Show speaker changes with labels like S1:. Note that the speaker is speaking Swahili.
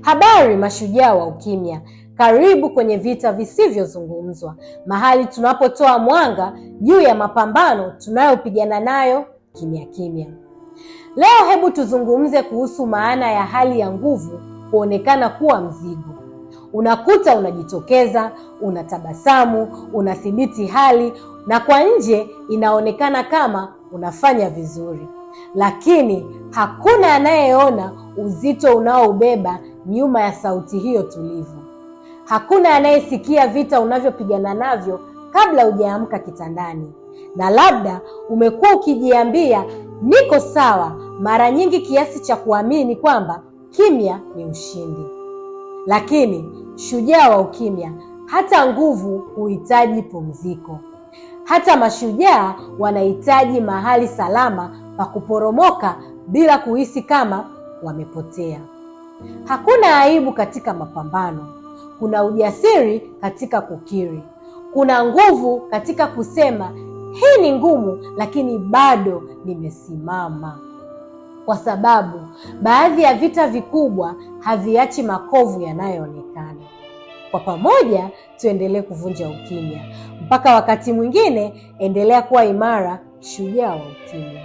S1: Habari mashujaa wa ukimya, karibu kwenye Vita Visivyozungumzwa, mahali tunapotoa mwanga juu ya mapambano tunayopigana nayo kimya kimya. Leo hebu tuzungumze kuhusu maana ya hali ya nguvu kuonekana kuwa mzigo. Unakuta unajitokeza, unatabasamu, unathibiti hali na kwa nje inaonekana kama unafanya vizuri. Lakini hakuna anayeona uzito unaoubeba nyuma ya sauti hiyo tulivu. Hakuna anayesikia vita unavyopigana navyo kabla hujaamka kitandani. Na labda umekuwa ukijiambia niko sawa mara nyingi kiasi cha kuamini kwamba kimya ni ushindi. Lakini shujaa wa ukimya, hata nguvu huhitaji pumziko. Hata mashujaa wanahitaji mahali salama pa kuporomoka bila kuhisi kama wamepotea. Hakuna aibu katika mapambano. Kuna ujasiri katika kukiri. Kuna nguvu katika kusema hii ni ngumu lakini bado nimesimama. Kwa sababu baadhi ya vita vikubwa haviachi makovu yanayoonekana. Kwa pamoja tuendelee kuvunja ukimya. Mpaka wakati mwingine, endelea kuwa imara, shujaa wa ukimya.